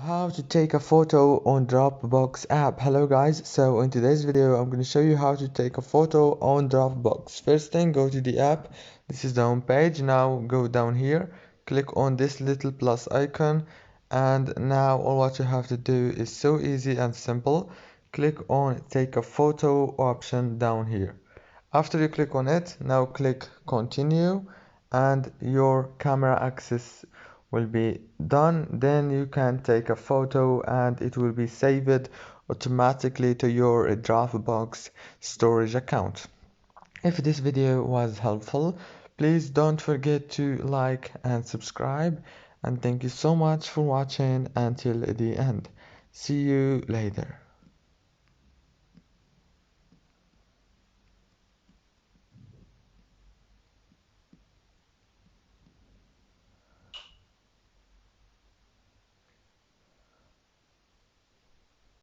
How to take a photo on Dropbox app. Hello guys, so in today's video I'm going to show you how to take a photo on Dropbox. First thing, go to the app. This is the home page. Now go down here, click on this little plus icon, and now all what you have to do is so easy and simple. Click on take a photo option down here. After you click on it, now click continue, and your camera access will be done. Then you can take a photo and it will be saved automatically to your Dropbox storage account. If this video was helpful, please don't forget to like and subscribe, and thank you so much for watching until the end. See you later.